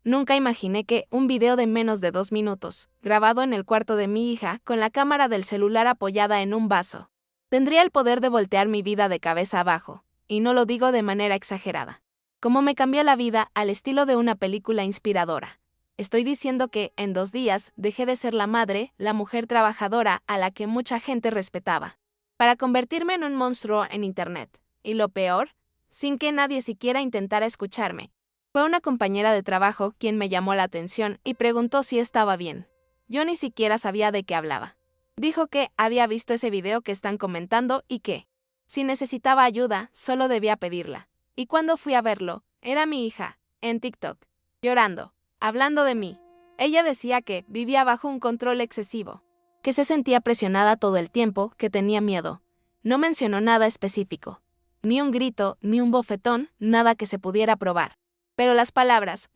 Nunca imaginé que un video de menos de 2 minutos, grabado en el cuarto de mi hija, con la cámara del celular apoyada en un vaso, tendría el poder de voltear mi vida de cabeza abajo, y no lo digo de manera exagerada. Cómo me cambió la vida al estilo de una película inspiradora. Estoy diciendo que, en 2 días, dejé de ser la madre, la mujer trabajadora a la que mucha gente respetaba, para convertirme en un monstruo en Internet. Y lo peor, sin que nadie siquiera intentara escucharme. Fue una compañera de trabajo quien me llamó la atención y preguntó si estaba bien. Yo ni siquiera sabía de qué hablaba. Dijo que había visto ese video que están comentando y que, si necesitaba ayuda, solo debía pedirla. Y cuando fui a verlo, era mi hija, en TikTok, llorando, hablando de mí. Ella decía que vivía bajo un control excesivo, que se sentía presionada todo el tiempo, que tenía miedo. No mencionó nada específico. Ni un grito, ni un bofetón, nada que se pudiera probar. Pero las palabras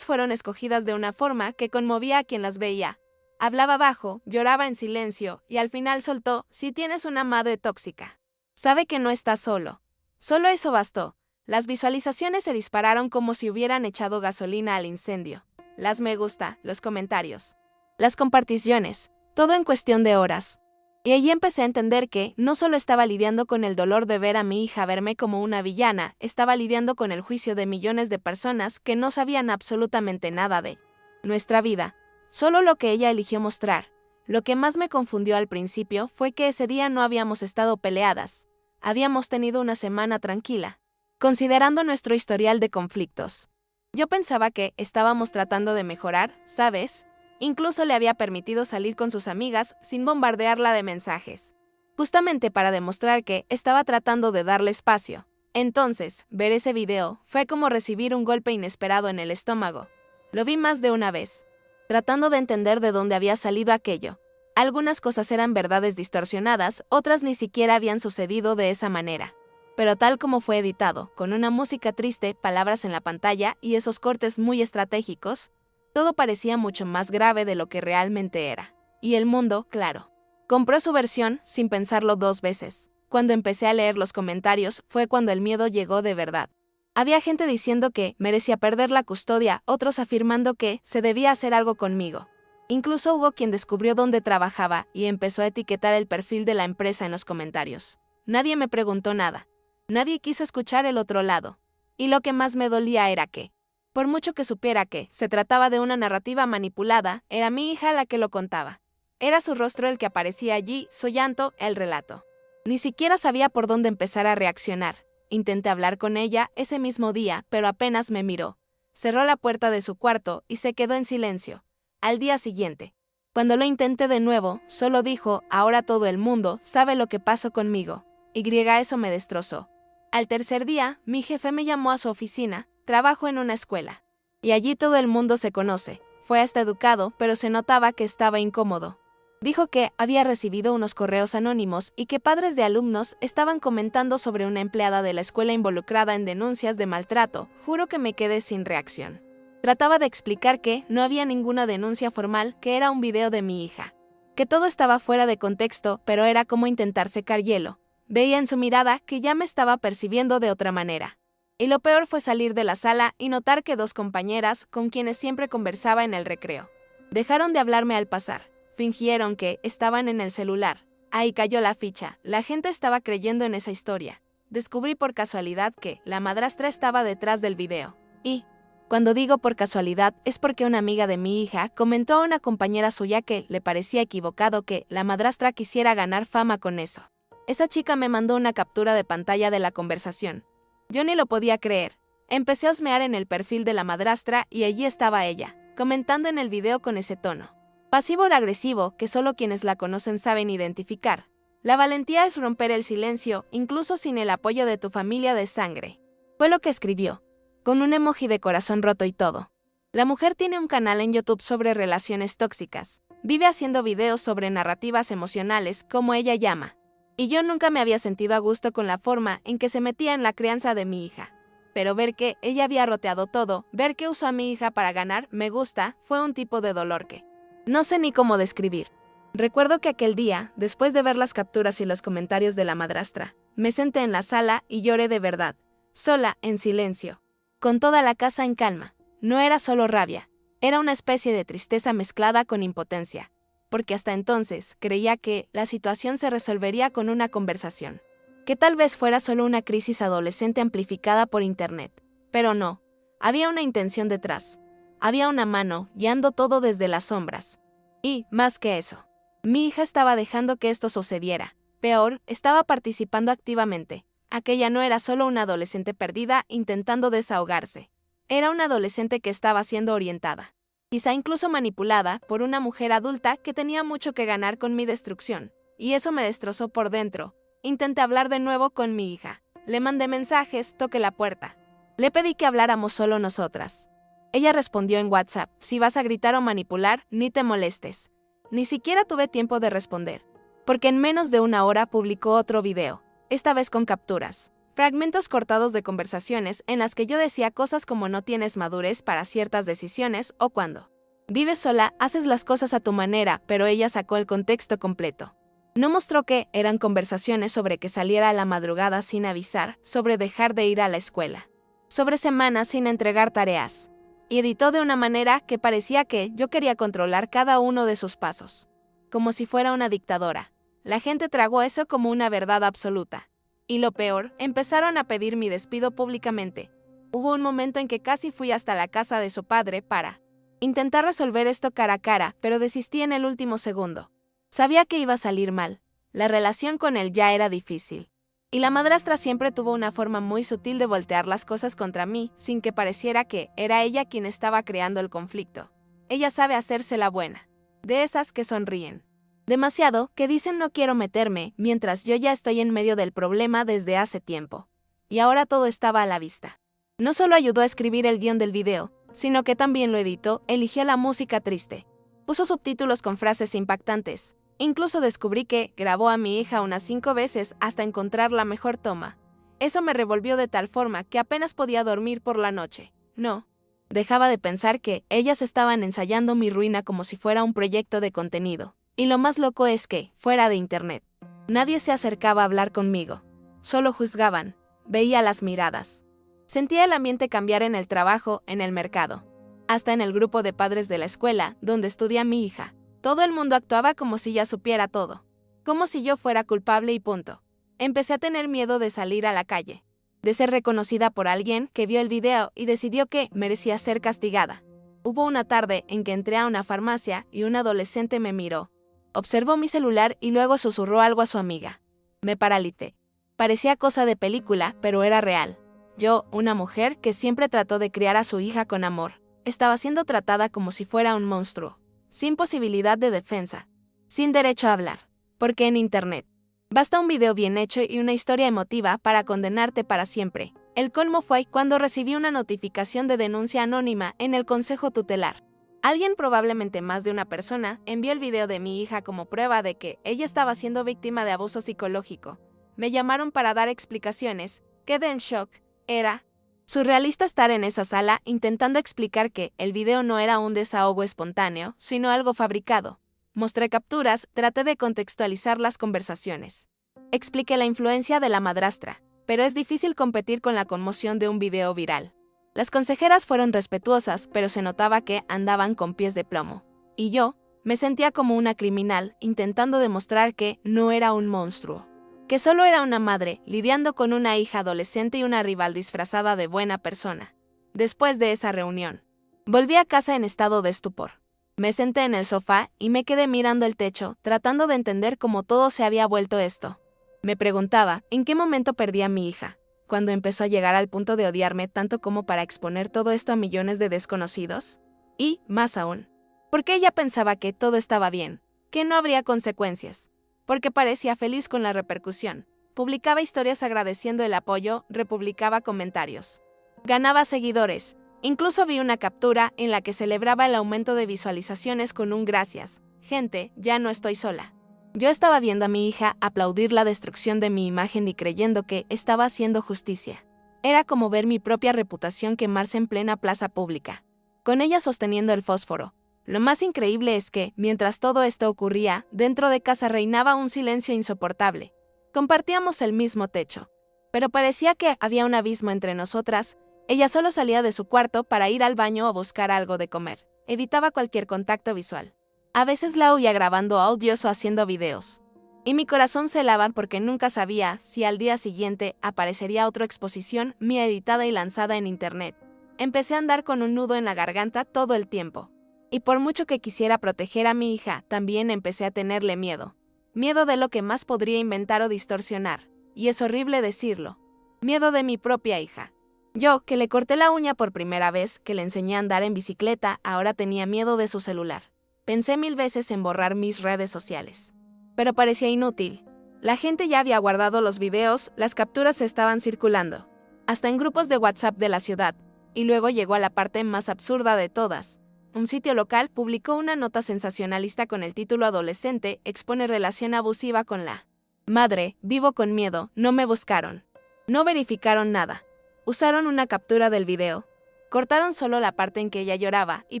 fueron escogidas de una forma que conmovía a quien las veía. Hablaba bajo, lloraba en silencio, y al final soltó: si tienes una madre tóxica, sabe que no estás solo. Solo eso bastó. Las visualizaciones se dispararon como si hubieran echado gasolina al incendio. Las me gusta, los comentarios, las comparticiones, todo en cuestión de horas. Y allí empecé a entender que no solo estaba lidiando con el dolor de ver a mi hija verme como una villana, estaba lidiando con el juicio de millones de personas que no sabían absolutamente nada de nuestra vida, solo lo que ella eligió mostrar. Lo que más me confundió al principio fue que ese día no habíamos estado peleadas, habíamos tenido una semana tranquila, considerando nuestro historial de conflictos. Yo pensaba que estábamos tratando de mejorar, ¿sabes? Incluso le había permitido salir con sus amigas sin bombardearla de mensajes, justamente para demostrar que estaba tratando de darle espacio. Entonces, ver ese video fue como recibir un golpe inesperado en el estómago. Lo vi más de una vez, tratando de entender de dónde había salido aquello. Algunas cosas eran verdades distorsionadas, otras ni siquiera habían sucedido de esa manera. Pero tal como fue editado, con una música triste, palabras en la pantalla y esos cortes muy estratégicos, todo parecía mucho más grave de lo que realmente era. Y el mundo, claro, compró su versión sin pensarlo 2 veces. Cuando empecé a leer los comentarios fue cuando el miedo llegó de verdad. Había gente diciendo que merecía perder la custodia, otros afirmando que se debía hacer algo conmigo. Incluso hubo quien descubrió dónde trabajaba y empezó a etiquetar el perfil de la empresa en los comentarios. Nadie me preguntó nada. Nadie quiso escuchar el otro lado. Y lo que más me dolía era que, por mucho que supiera que se trataba de una narrativa manipulada, era mi hija la que lo contaba. Era su rostro el que aparecía allí, su llanto, el relato. Ni siquiera sabía por dónde empezar a reaccionar. Intenté hablar con ella ese mismo día, pero apenas me miró. Cerró la puerta de su cuarto y se quedó en silencio. Al día siguiente, cuando lo intenté de nuevo, solo dijo: ahora todo el mundo sabe lo que pasó conmigo. Eso me destrozó. Al tercer día, mi jefe me llamó a su oficina. Trabajo en una escuela. Y allí todo el mundo se conoce. Fue hasta educado, pero se notaba que estaba incómodo. Dijo que había recibido unos correos anónimos y que padres de alumnos estaban comentando sobre una empleada de la escuela involucrada en denuncias de maltrato. Juro que me quedé sin reacción. Trataba de explicar que no había ninguna denuncia formal, que era un video de mi hija, que todo estaba fuera de contexto, pero era como intentar secar hielo. Veía en su mirada que ya me estaba percibiendo de otra manera. Y lo peor fue salir de la sala y notar que 2 compañeras, con quienes siempre conversaba en el recreo, dejaron de hablarme al pasar. Fingieron que estaban en el celular. Ahí cayó la ficha. La gente estaba creyendo en esa historia. Descubrí por casualidad que la madrastra estaba detrás del video. Y, cuando digo por casualidad, es porque una amiga de mi hija comentó a una compañera suya que le parecía equivocado que la madrastra quisiera ganar fama con eso. Esa chica me mandó una captura de pantalla de la conversación. Yo ni lo podía creer. Empecé a husmear en el perfil de la madrastra y allí estaba ella, comentando en el video con ese tono pasivo-agresivo que solo quienes la conocen saben identificar. La valentía es romper el silencio, incluso sin el apoyo de tu familia de sangre. Fue lo que escribió, con un emoji de corazón roto y todo. La mujer tiene un canal en YouTube sobre relaciones tóxicas. Vive haciendo videos sobre narrativas emocionales, como ella llama. Y yo nunca me había sentido a gusto con la forma en que se metía en la crianza de mi hija. Pero ver que ella había roteado todo, ver que usó a mi hija para ganar me gusta, fue un tipo de dolor que no sé ni cómo describir. Recuerdo que aquel día, después de ver las capturas y los comentarios de la madrastra, me senté en la sala y lloré de verdad, sola, en silencio, con toda la casa en calma. no era solo rabia, era una especie de tristeza mezclada con impotencia, porque hasta entonces creía que la situación se resolvería con una conversación, que tal vez fuera solo una crisis adolescente amplificada por internet, pero no, había una intención detrás, había una mano guiando todo desde las sombras. Y, más que eso, mi hija estaba dejando que esto sucediera, peor, estaba participando activamente. Aquella no era solo una adolescente perdida intentando desahogarse, era una adolescente que estaba siendo orientada, quizá incluso manipulada por una mujer adulta que tenía mucho que ganar con mi destrucción, y eso me destrozó por dentro. Intenté hablar de nuevo con mi hija, le mandé mensajes, toqué la puerta. Le pedí que habláramos solo nosotras. Ella respondió en WhatsApp, si vas a gritar o manipular, ni te molestes. Ni siquiera tuve tiempo de responder, porque en menos de una hora publicó otro video, esta vez con capturas, fragmentos cortados de conversaciones en las que yo decía cosas como no tienes madurez para ciertas decisiones o cuando vives sola, haces las cosas a tu manera, pero ella sacó el contexto completo. No mostró que eran conversaciones sobre que saliera a la madrugada sin avisar, sobre dejar de ir a la escuela, sobre semanas sin entregar tareas, y editó de una manera que parecía que yo quería controlar cada uno de sus pasos, como si fuera una dictadora. La gente tragó eso como una verdad absoluta. Y lo peor, empezaron a pedir mi despido públicamente. Hubo un momento en que casi fui hasta la casa de su padre para intentar resolver esto cara a cara, pero desistí en el último segundo. Sabía que iba a salir mal. La relación con él ya era difícil. Y la madrastra siempre tuvo una forma muy sutil de voltear las cosas contra mí, sin que pareciera que era ella quien estaba creando el conflicto. Ella sabe hacerse la buena. De esas que sonríen demasiado, que dicen no quiero meterme, mientras yo ya estoy en medio del problema desde hace tiempo. Y ahora todo estaba a la vista. No solo ayudó a escribir el guión del video, sino que también lo editó, eligió la música triste, puso subtítulos con frases impactantes. Incluso descubrí que grabó a mi hija unas 5 veces hasta encontrar la mejor toma. Eso me revolvió de tal forma que apenas podía dormir por la noche. No. Dejaba de pensar que ellas estaban ensayando mi ruina como si fuera un proyecto de contenido. Y lo más loco es que, fuera de internet, nadie se acercaba a hablar conmigo. Solo juzgaban. Veía las miradas. Sentía el ambiente cambiar en el trabajo, en el mercado. Hasta en el grupo de padres de la escuela, donde estudia mi hija. Todo el mundo actuaba como si ya supiera todo. Como si yo fuera culpable y punto. Empecé a tener miedo de salir a la calle. De ser reconocida por alguien que vio el video y decidió que merecía ser castigada. Hubo una tarde en que entré a una farmacia y un adolescente me miró. Observó mi celular y luego susurró algo a su amiga. Me paralizé. Parecía cosa de película, pero era real. Yo, una mujer que siempre trató de criar a su hija con amor, estaba siendo tratada como si fuera un monstruo, sin posibilidad de defensa, sin derecho a hablar, porque en internet basta un video bien hecho y una historia emotiva para condenarte para siempre. El colmo fue cuando recibí una notificación de denuncia anónima en el consejo tutelar. Alguien, probablemente más de una persona, envió el video de mi hija como prueba de que ella estaba siendo víctima de abuso psicológico. Me llamaron para dar explicaciones. Quedé en shock. Era surrealista estar en esa sala intentando explicar que el video no era un desahogo espontáneo, sino algo fabricado. Mostré capturas, traté de contextualizar las conversaciones. Expliqué la influencia de la madrastra, pero es difícil competir con la conmoción de un video viral. Las consejeras fueron respetuosas, pero se notaba que andaban con pies de plomo. Y yo me sentía como una criminal intentando demostrar que no era un monstruo, que solo era una madre lidiando con una hija adolescente y una rival disfrazada de buena persona. Después de esa reunión, volví a casa en estado de estupor. Me senté en el sofá y me quedé mirando el techo, tratando de entender cómo todo se había vuelto esto. Me preguntaba, ¿en qué momento perdí a mi hija? Cuando empezó a llegar al punto de odiarme tanto como para exponer todo esto a millones de desconocidos. Y, más aún, porque ella pensaba que todo estaba bien, que no habría consecuencias. Porque parecía feliz con la repercusión. Publicaba historias agradeciendo el apoyo, republicaba comentarios. Ganaba seguidores. Incluso vi una captura en la que celebraba el aumento de visualizaciones con un gracias. Gente, ya no estoy sola. Yo estaba viendo a mi hija aplaudir la destrucción de mi imagen y creyendo que estaba haciendo justicia. Era como ver mi propia reputación quemarse en plena plaza pública, con ella sosteniendo el fósforo. Lo más increíble es que, mientras todo esto ocurría, dentro de casa reinaba un silencio insoportable. Compartíamos el mismo techo, pero parecía que había un abismo entre nosotras Ella solo salía de su cuarto para ir al baño o buscar algo de comer. Evitaba cualquier contacto visual. A veces la oía grabando audios o haciendo videos. Y mi corazón se helaba porque nunca sabía si al día siguiente aparecería otra exposición mía editada y lanzada en internet. Empecé a andar con un nudo en la garganta todo el tiempo. Y por mucho que quisiera proteger a mi hija, también empecé a tenerle miedo. Miedo de lo que más podría inventar o distorsionar. Y es horrible decirlo. Miedo de mi propia hija. Yo, que le corté la uña por primera vez, que le enseñé a andar en bicicleta, ahora tenía miedo de su celular. Pensé 1000 veces en borrar mis redes sociales. Pero parecía inútil. La gente ya había guardado los videos, las capturas estaban circulando. Hasta en grupos de WhatsApp de la ciudad. Y luego llegó a la parte más absurda de todas. Un sitio local publicó una nota sensacionalista con el título "Adolescente expone relación abusiva con la madre, vivo con miedo, no me buscaron". No verificaron nada. Usaron una captura del video. Cortaron solo la parte en que ella lloraba y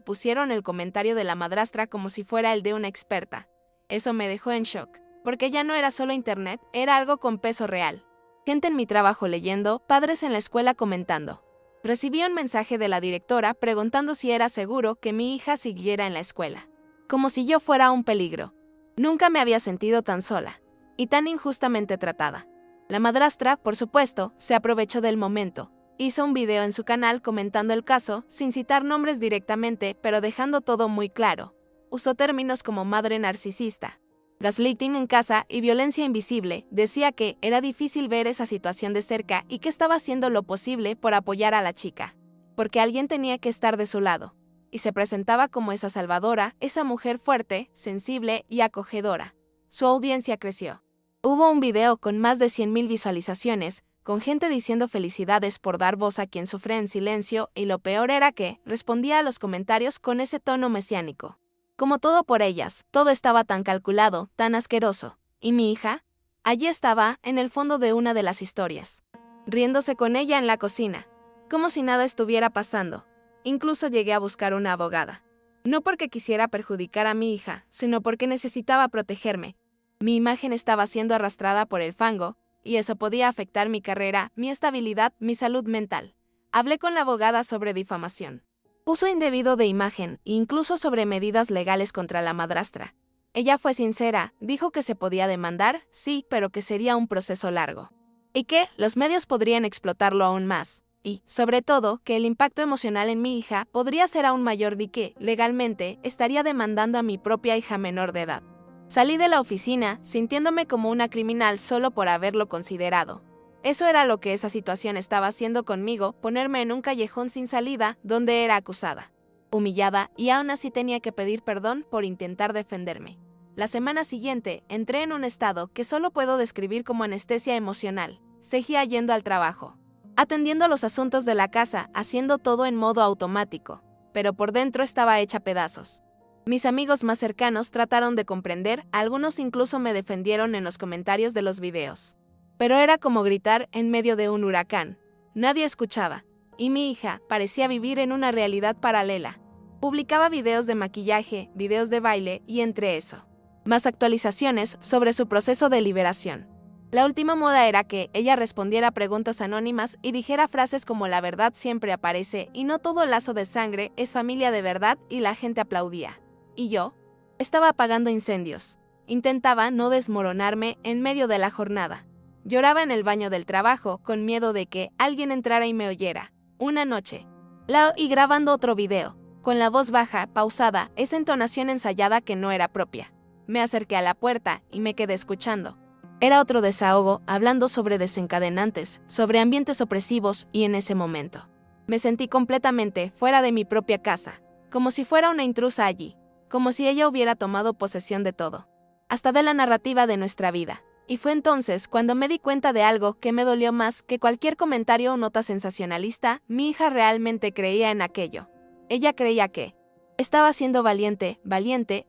pusieron el comentario de la madrastra como si fuera el de una experta. Eso me dejó en shock, porque ya no era solo internet, era algo con peso real. Gente en mi trabajo leyendo, padres en la escuela comentando. Recibí un mensaje de la directora preguntando si era seguro que mi hija siguiera en la escuela. Como si yo fuera un peligro. Nunca me había sentido tan sola y tan injustamente tratada. La madrastra, por supuesto, se aprovechó del momento. Hizo un video en su canal comentando el caso, sin citar nombres directamente, pero dejando todo muy claro. Usó términos como madre narcisista, gaslighting en casa y violencia invisible. Decía que era difícil ver esa situación de cerca y que estaba haciendo lo posible por apoyar a la chica, porque alguien tenía que estar de su lado. Y se presentaba como esa salvadora, esa mujer fuerte, sensible y acogedora. Su audiencia creció. Hubo un video con más de 100,000 visualizaciones, con gente diciendo felicidades por dar voz a quien sufre en silencio, y lo peor era que respondía a los comentarios con ese tono mesiánico. Como todo por ellas, todo estaba tan calculado, tan asqueroso. ¿Y mi hija? Allí estaba, en el fondo de una de las historias, riéndose con ella en la cocina, como si nada estuviera pasando. Incluso llegué a buscar una abogada. No porque quisiera perjudicar a mi hija, sino porque necesitaba protegerme. Mi imagen estaba siendo arrastrada por el fango, y eso podía afectar mi carrera, mi estabilidad, mi salud mental. Hablé con la abogada sobre difamación, uso indebido de imagen e incluso sobre medidas legales contra la madrastra. Ella fue sincera, dijo que se podía demandar, sí, pero que sería un proceso largo. Y que los medios podrían explotarlo aún más. Y, sobre todo, que el impacto emocional en mi hija podría ser aún mayor y que, legalmente, estaría demandando a mi propia hija menor de edad. Salí de la oficina sintiéndome como una criminal solo por haberlo considerado. Eso era lo que esa situación estaba haciendo conmigo, ponerme en un callejón sin salida donde era acusada, humillada, y aún así tenía que pedir perdón por intentar defenderme. La semana siguiente entré en un estado que solo puedo describir como anestesia emocional. Seguía yendo al trabajo, atendiendo los asuntos de la casa, haciendo todo en modo automático, pero por dentro estaba hecha pedazos. Mis amigos más cercanos trataron de comprender, algunos incluso me defendieron en los comentarios de los videos. Pero era como gritar en medio de un huracán. Nadie escuchaba, y mi hija parecía vivir en una realidad paralela. Publicaba videos de maquillaje, videos de baile y entre eso, más actualizaciones sobre su proceso de liberación. La última moda era que ella respondiera preguntas anónimas y dijera frases como "la verdad siempre aparece" y "no todo lazo de sangre es familia de verdad", y la gente aplaudía. Y yo estaba apagando incendios. Intentaba no desmoronarme en medio de la jornada. Lloraba en el baño del trabajo con miedo de que alguien entrara y me oyera. Una noche, la oí grabando otro video, con la voz baja, pausada, esa entonación ensayada que no era propia. Me acerqué a la puerta y me quedé escuchando. Era otro desahogo, hablando sobre desencadenantes, sobre ambientes opresivos, y en ese momento me sentí completamente fuera de mi propia casa, como si fuera una intrusa allí. Como si ella hubiera tomado posesión de todo, hasta de la narrativa de nuestra vida. Y fue entonces cuando me di cuenta de algo que me dolió más que cualquier comentario o nota sensacionalista. Mi hija realmente creía en aquello. Ella creía que estaba siendo valiente,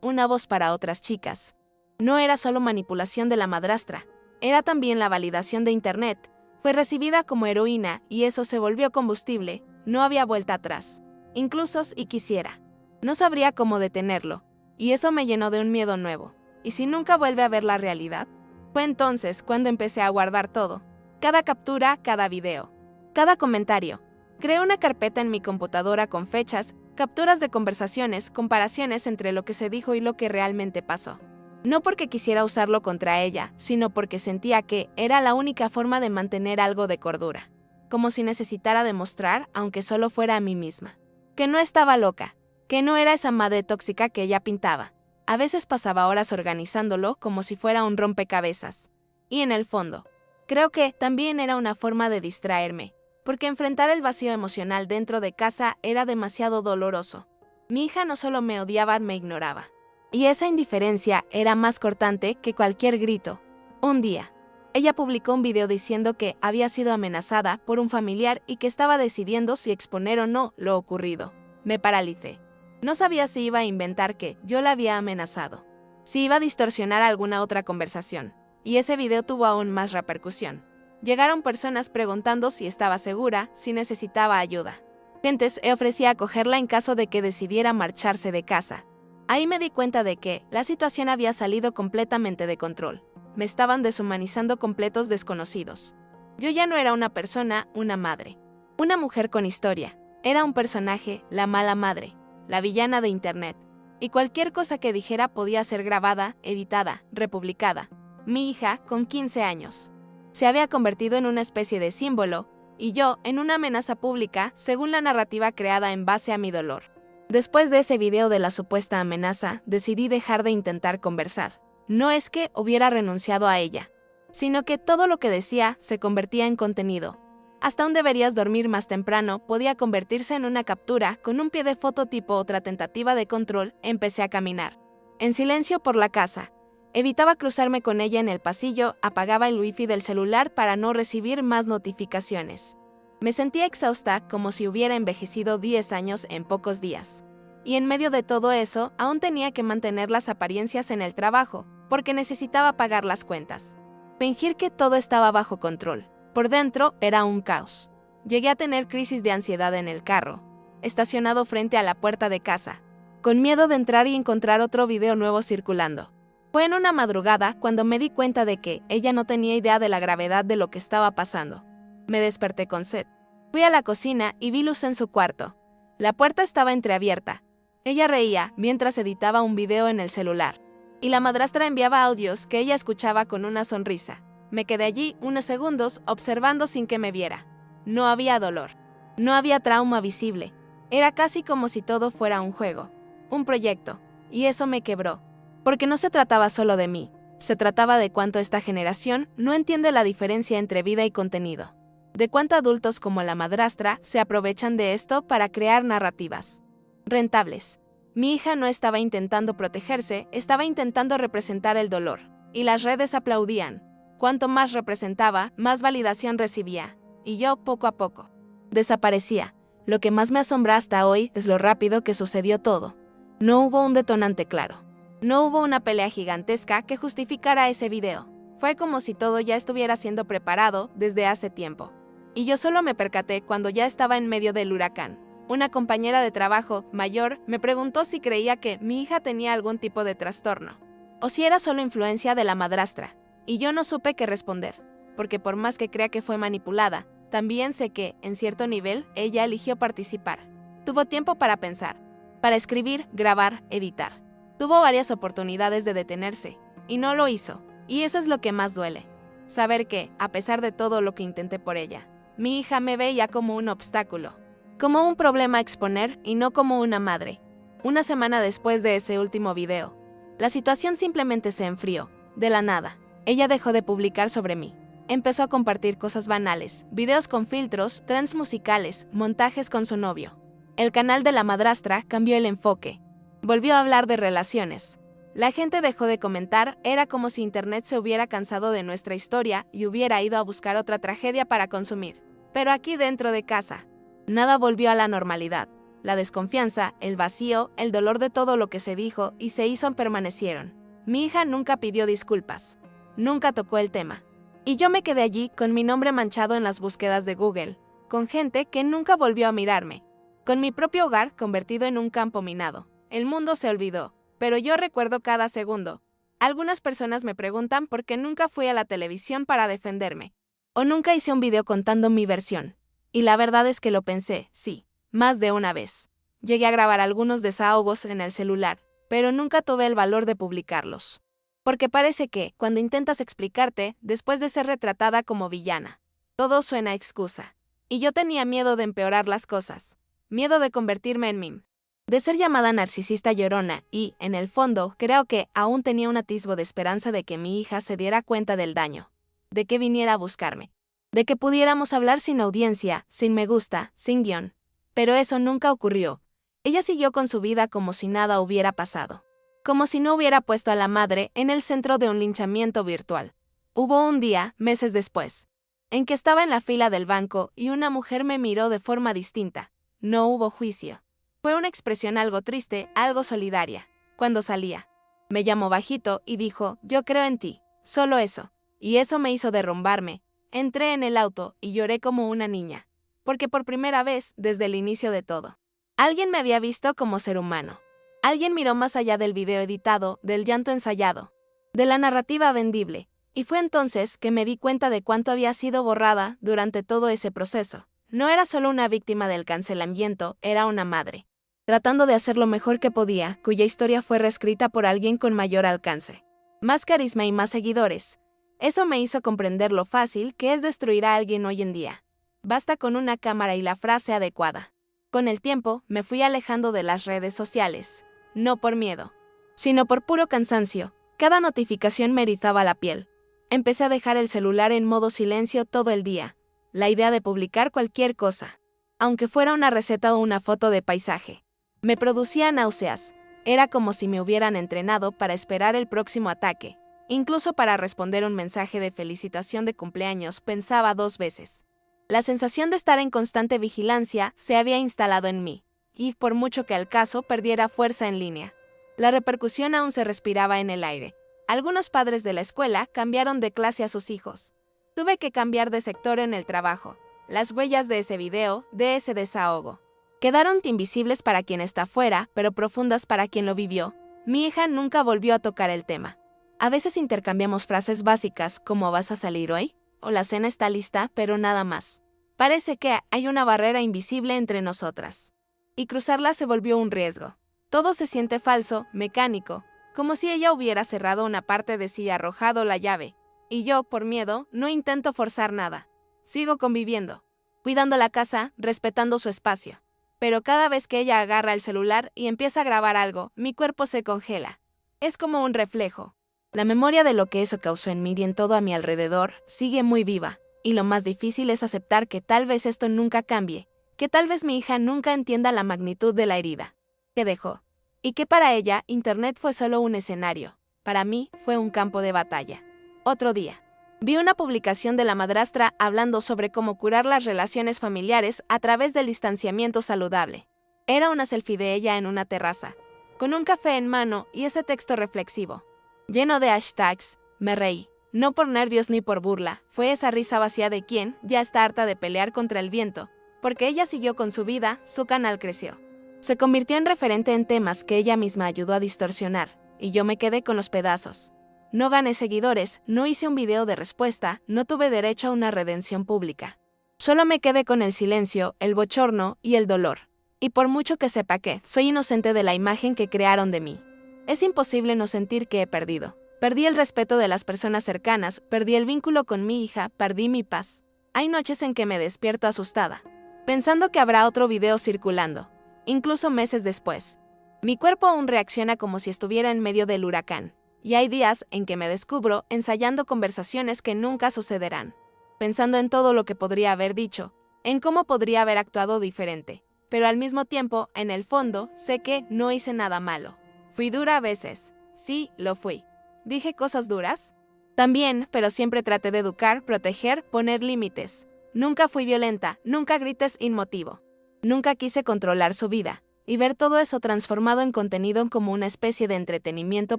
una voz para otras chicas. No era solo manipulación de la madrastra, era también la validación de Internet. Fue recibida como heroína y eso se volvió combustible, no había vuelta atrás. Incluso si quisiera, no sabría cómo detenerlo, y eso me llenó de un miedo nuevo. ¿Y si nunca vuelve a ver la realidad? Fue entonces cuando empecé a guardar todo. Cada captura, cada video, cada comentario. Creé una carpeta en mi computadora con fechas, capturas de conversaciones, comparaciones entre lo que se dijo y lo que realmente pasó. No porque quisiera usarlo contra ella, sino porque sentía que era la única forma de mantener algo de cordura. Como si necesitara demostrar, aunque solo fuera a mí misma, que no estaba loca, que no era esa madre tóxica que ella pintaba. A veces pasaba horas organizándolo como si fuera un rompecabezas. Y en el fondo, creo que también era una forma de distraerme, porque enfrentar el vacío emocional dentro de casa era demasiado doloroso. Mi hija no solo me odiaba, me ignoraba. Y esa indiferencia era más cortante que cualquier grito. Un día, ella publicó un video diciendo que había sido amenazada por un familiar y que estaba decidiendo si exponer o no lo ocurrido. Me paralicé. No sabía si iba a inventar que yo la había amenazado, si iba a distorsionar alguna otra conversación. Y ese video tuvo aún más repercusión. Llegaron personas preguntando si estaba segura, si necesitaba ayuda. Gentes ofrecía acogerla en caso de que decidiera marcharse de casa. Ahí me di cuenta de que la situación había salido completamente de control. Me estaban deshumanizando completos desconocidos. Yo ya no era una persona, una madre. Una mujer con historia. Era un personaje, la mala madre, la villana de internet. Y cualquier cosa que dijera podía ser grabada, editada, republicada. Mi hija, con 15 años, se había convertido en una especie de símbolo, y yo en una amenaza pública según la narrativa creada en base a mi dolor. Después de ese video de la supuesta amenaza, decidí dejar de intentar conversar. No es que hubiera renunciado a ella, sino que todo lo que decía se convertía en contenido. Hasta un deberías dormir más temprano podía convertirse en una captura con un pie de foto tipo otra tentativa de control. Empecé a caminar en silencio por la casa. Evitaba cruzarme con ella en el pasillo, apagaba el wifi del celular para no recibir más notificaciones. Me sentía exhausta como si hubiera envejecido 10 años en pocos días. Y en medio de todo eso, aún tenía que mantener las apariencias en el trabajo, porque necesitaba pagar las cuentas. Fingir que todo estaba bajo control. Por dentro era un caos. Llegué a tener crisis de ansiedad en el carro, estacionado frente a la puerta de casa, con miedo de entrar y encontrar otro video nuevo circulando. Fue en una madrugada cuando me di cuenta de que ella no tenía idea de la gravedad de lo que estaba pasando. Me desperté con sed. Fui a la cocina y vi luz en su cuarto. La puerta estaba entreabierta. Ella reía mientras editaba un video en el celular. Y la madrastra enviaba audios que ella escuchaba con una sonrisa. Me quedé allí unos segundos observando sin que me viera. No había dolor. No había trauma visible. Era casi como si todo fuera un juego, un proyecto. Y eso me quebró. Porque no se trataba solo de mí. Se trataba de cuánto esta generación no entiende la diferencia entre vida y contenido. De cuánto adultos como la madrastra se aprovechan de esto para crear narrativas rentables. Mi hija no estaba intentando protegerse, estaba intentando representar el dolor. Y las redes aplaudían. Cuanto más representaba, más validación recibía. Y yo, poco a poco, desaparecía. Lo que más me asombra hasta hoy es lo rápido que sucedió todo. No hubo un detonante claro. No hubo una pelea gigantesca que justificara ese video. Fue como si todo ya estuviera siendo preparado desde hace tiempo. Y yo solo me percaté cuando ya estaba en medio del huracán. Una compañera de trabajo, mayor, me preguntó si creía que mi hija tenía algún tipo de trastorno, o si era solo influencia de la madrastra. Y yo no supe qué responder, porque por más que crea que fue manipulada, también sé que, en cierto nivel, ella eligió participar. Tuvo tiempo para pensar, para escribir, grabar, editar. Tuvo varias oportunidades de detenerse, y no lo hizo. Y eso es lo que más duele. Saber que, a pesar de todo lo que intenté por ella, mi hija me veía como un obstáculo, como un problema a exponer y no como una madre. Una semana después de ese último video, la situación simplemente se enfrió, de la nada. Ella dejó de publicar sobre mí. Empezó a compartir cosas banales, videos con filtros, trends musicales, montajes con su novio. El canal de la madrastra cambió el enfoque. Volvió a hablar de relaciones. La gente dejó de comentar, era como si internet se hubiera cansado de nuestra historia y hubiera ido a buscar otra tragedia para consumir. Pero aquí dentro de casa, nada volvió a la normalidad. La desconfianza, el vacío, el dolor de todo lo que se dijo y se hizo permanecieron. Mi hija nunca pidió disculpas. Nunca tocó el tema. Y yo me quedé allí con mi nombre manchado en las búsquedas de Google, con gente que nunca volvió a mirarme, con mi propio hogar convertido en un campo minado. El mundo se olvidó, pero yo recuerdo cada segundo. Algunas personas me preguntan por qué nunca fui a la televisión para defenderme, o nunca hice un video contando mi versión. Y la verdad es que lo pensé, sí, más de una vez. Llegué a grabar algunos desahogos en el celular, pero nunca tuve el valor de publicarlos. Porque parece que, cuando intentas explicarte, después de ser retratada como villana, todo suena a excusa. Y yo tenía miedo de empeorar las cosas. Miedo de convertirme en meme. De ser llamada narcisista llorona y, en el fondo, creo que aún tenía un atisbo de esperanza de que mi hija se diera cuenta del daño. De que viniera a buscarme. De que pudiéramos hablar sin audiencia, sin me gusta, sin guión. Pero eso nunca ocurrió. Ella siguió con su vida como si nada hubiera pasado. Como si no hubiera puesto a la madre en el centro de un linchamiento virtual. Hubo un día, meses después, en que estaba en la fila del banco y una mujer me miró de forma distinta. No hubo juicio. Fue una expresión algo triste, algo solidaria. Cuando salía, me llamó bajito y dijo, yo creo en ti, solo eso. Y eso me hizo derrumbarme. Entré en el auto y lloré como una niña. Porque por primera vez, desde el inicio de todo, alguien me había visto como ser humano. Alguien miró más allá del video editado, del llanto ensayado, de la narrativa vendible. Y fue entonces que me di cuenta de cuánto había sido borrada durante todo ese proceso. No era solo una víctima del cancelamiento, era una madre, tratando de hacer lo mejor que podía, cuya historia fue reescrita por alguien con mayor alcance, más carisma y más seguidores. Eso me hizo comprender lo fácil que es destruir a alguien hoy en día. Basta con una cámara y la frase adecuada. Con el tiempo, me fui alejando de las redes sociales, no por miedo, sino por puro cansancio. Cada notificación me erizaba la piel. Empecé a dejar el celular en modo silencio todo el día. La idea de publicar cualquier cosa, aunque fuera una receta o una foto de paisaje, me producía náuseas. Era como si me hubieran entrenado para esperar el próximo ataque. Incluso para responder un mensaje de felicitación de cumpleaños pensaba 2 veces. La sensación de estar en constante vigilancia se había instalado en mí, y por mucho que el caso perdiera fuerza en línea, la repercusión aún se respiraba en el aire. Algunos padres de la escuela cambiaron de clase a sus hijos. Tuve que cambiar de sector en el trabajo. Las huellas de ese video, de ese desahogo, quedaron invisibles para quien está fuera, pero profundas para quien lo vivió. Mi hija nunca volvió a tocar el tema. A veces intercambiamos frases básicas como ¿vas a salir hoy? O la cena está lista, pero nada más. Parece que hay una barrera invisible entre nosotras. Y cruzarla se volvió un riesgo. Todo se siente falso, mecánico, como si ella hubiera cerrado una parte de sí y arrojado la llave. Y yo, por miedo, no intento forzar nada. Sigo conviviendo, cuidando la casa, respetando su espacio. Pero cada vez que ella agarra el celular y empieza a grabar algo, mi cuerpo se congela. Es como un reflejo. La memoria de lo que eso causó en mí y en todo a mi alrededor sigue muy viva, y lo más difícil es aceptar que tal vez esto nunca cambie, que tal vez mi hija nunca entienda la magnitud de la herida que dejó, y que para ella Internet fue solo un escenario, para mí fue un campo de batalla. Otro día, vi una publicación de la madrastra hablando sobre cómo curar las relaciones familiares a través del distanciamiento saludable. Era una selfie de ella en una terraza, con un café en mano y ese texto reflexivo, lleno de hashtags. Me reí, no por nervios ni por burla, fue esa risa vacía de quien ya está harta de pelear contra el viento, porque ella siguió con su vida, su canal creció. Se convirtió en referente en temas que ella misma ayudó a distorsionar, y yo me quedé con los pedazos. No gané seguidores, no hice un video de respuesta, no tuve derecho a una redención pública. Solo me quedé con el silencio, el bochorno y el dolor. Y por mucho que sepa que soy inocente de la imagen que crearon de mí, es imposible no sentir que he perdido. Perdí el respeto de las personas cercanas, perdí el vínculo con mi hija, perdí mi paz. Hay noches en que me despierto asustada, pensando que habrá otro video circulando, incluso meses después. Mi cuerpo aún reacciona como si estuviera en medio del huracán. Y hay días en que me descubro ensayando conversaciones que nunca sucederán, pensando en todo lo que podría haber dicho, en cómo podría haber actuado diferente. Pero al mismo tiempo, en el fondo, sé que no hice nada malo. Fui dura a veces. Sí, lo fui. ¿Dije cosas duras? También, pero siempre traté de educar, proteger, poner límites. Nunca fui violenta, nunca grites sin motivo. Nunca quise controlar su vida. Y ver todo eso transformado en contenido como una especie de entretenimiento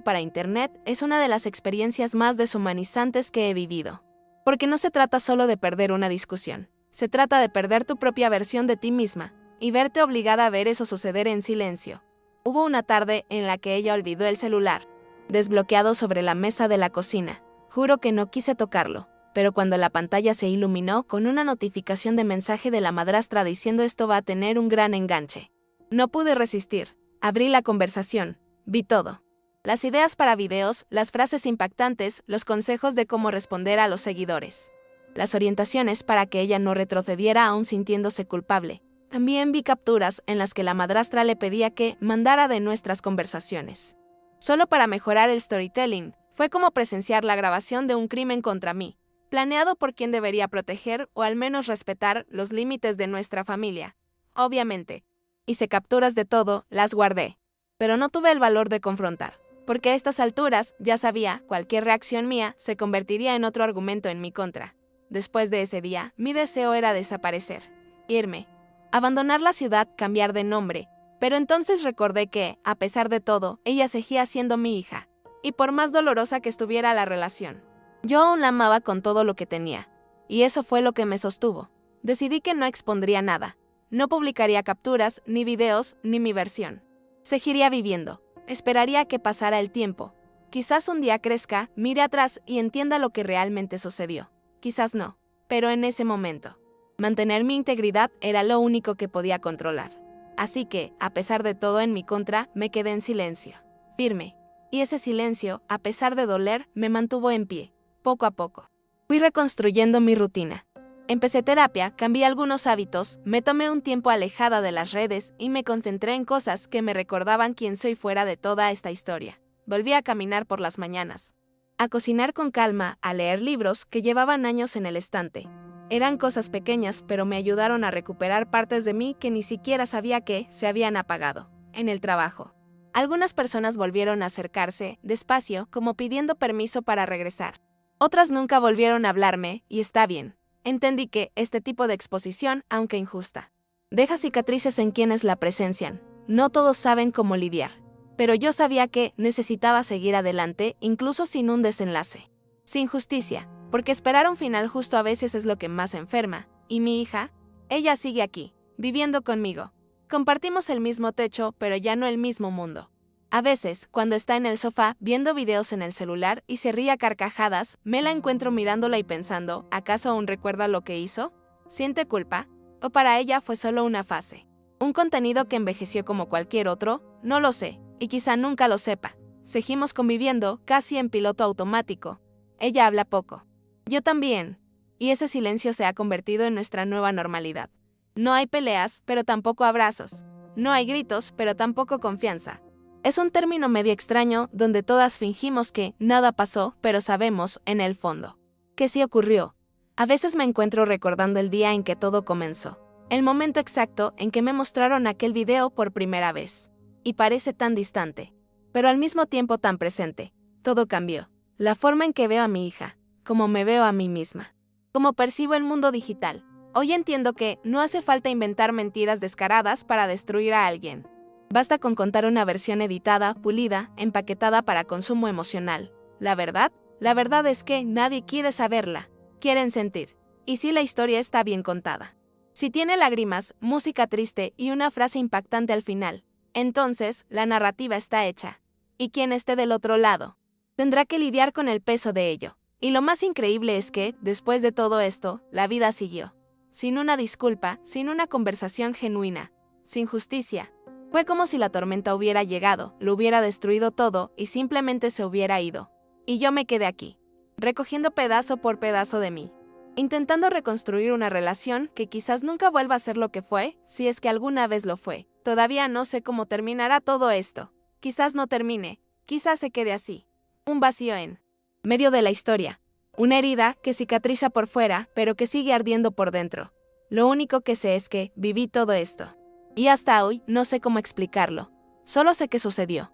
para Internet es una de las experiencias más deshumanizantes que he vivido. Porque no se trata solo de perder una discusión. Se trata de perder tu propia versión de ti misma y verte obligada a ver eso suceder en silencio. Hubo una tarde en la que ella olvidó el celular, desbloqueado sobre la mesa de la cocina. Juro que no quise tocarlo. pero cuando la pantalla se iluminó con una notificación de mensaje de la madrastra diciendo esto va a tener un gran enganche. No pude resistir. Abrí la conversación. Vi todo. Las ideas para videos, las frases impactantes, los consejos de cómo responder a los seguidores. Las orientaciones para que ella no retrocediera aún sintiéndose culpable. También vi capturas en las que la madrastra le pedía que mandara de nuestras conversaciones. Solo para mejorar el storytelling, fue como presenciar la grabación de un crimen contra mí, planeado por quien debería proteger o al menos respetar los límites de nuestra familia. Obviamente. Hice capturas de todo, las guardé. Pero no tuve el valor de confrontar, porque a estas alturas, ya sabía, cualquier reacción mía se convertiría en otro argumento en mi contra. Después de ese día, mi deseo era desaparecer, irme, abandonar la ciudad, cambiar de nombre, pero entonces recordé que, a pesar de todo, ella seguía siendo mi hija, y por más dolorosa que estuviera la relación, yo aún la amaba con todo lo que tenía, y eso fue lo que me sostuvo. Decidí que no expondría nada, no publicaría capturas, ni videos, ni mi versión. Seguiría viviendo, esperaría a que pasara el tiempo. Quizás un día crezca, mire atrás y entienda lo que realmente sucedió. Quizás no, pero en ese momento, mantener mi integridad era lo único que podía controlar. Así que, a pesar de todo en mi contra, me quedé en silencio, firme. Y ese silencio, a pesar de doler, me mantuvo en pie, poco a poco. Fui reconstruyendo mi rutina. Empecé terapia, cambié algunos hábitos, me tomé un tiempo alejada de las redes y me concentré en cosas que me recordaban quién soy fuera de toda esta historia. Volví a caminar por las mañanas, a cocinar con calma, a leer libros que llevaban años en el estante. Eran cosas pequeñas, pero me ayudaron a recuperar partes de mí que ni siquiera sabía que se habían apagado. En el trabajo, algunas personas volvieron a acercarse, despacio, como pidiendo permiso para regresar. Otras nunca volvieron a hablarme, y está bien. Entendí que este tipo de exposición, aunque injusta, deja cicatrices en quienes la presencian. No todos saben cómo lidiar. Pero yo sabía que necesitaba seguir adelante, incluso sin un desenlace. Sin justicia, porque esperar un final justo a veces es lo que más enferma. Y mi hija, ella sigue aquí, viviendo conmigo. Compartimos el mismo techo, pero ya no el mismo mundo. A veces, cuando está en el sofá viendo videos en el celular y se ríe a carcajadas, me la encuentro mirándola y pensando, ¿acaso aún recuerda lo que hizo? ¿Siente culpa? ¿O para ella fue solo una fase? ¿Un contenido que envejeció como cualquier otro? No lo sé, y quizá nunca lo sepa. Seguimos conviviendo, casi en piloto automático. Ella habla poco. Yo también. Y ese silencio se ha convertido en nuestra nueva normalidad. No hay peleas, pero tampoco abrazos. No hay gritos, pero tampoco confianza. Es un término medio extraño donde todas fingimos que nada pasó, pero sabemos, en el fondo, que sí ocurrió. A veces me encuentro recordando el día en que todo comenzó, el momento exacto en que me mostraron aquel video por primera vez. Y parece tan distante, pero al mismo tiempo tan presente. Todo cambió. La forma en que veo a mi hija, como me veo a mí misma, como percibo el mundo digital. Hoy entiendo que no hace falta inventar mentiras descaradas para destruir a alguien. Basta con contar una versión editada, pulida, empaquetada para consumo emocional. La verdad es que nadie quiere saberla, quieren sentir. Y si la historia está bien contada. Si tiene lágrimas, música triste y una frase impactante al final, entonces la narrativa está hecha. Y quien esté del otro lado, tendrá que lidiar con el peso de ello. Y lo más increíble es que, después de todo esto, la vida siguió. Sin una disculpa, sin una conversación genuina, sin justicia. Fue como si la tormenta hubiera llegado, lo hubiera destruido todo y simplemente se hubiera ido. Y yo me quedé aquí, recogiendo pedazo por pedazo de mí, intentando reconstruir una relación que quizás nunca vuelva a ser lo que fue, si es que alguna vez lo fue. Todavía no sé cómo terminará todo esto. Quizás no termine, quizás se quede así. Un vacío en medio de la historia. Una herida que cicatriza por fuera, pero que sigue ardiendo por dentro. Lo único que sé es que viví todo esto. Y hasta hoy no sé cómo explicarlo. Solo sé que sucedió.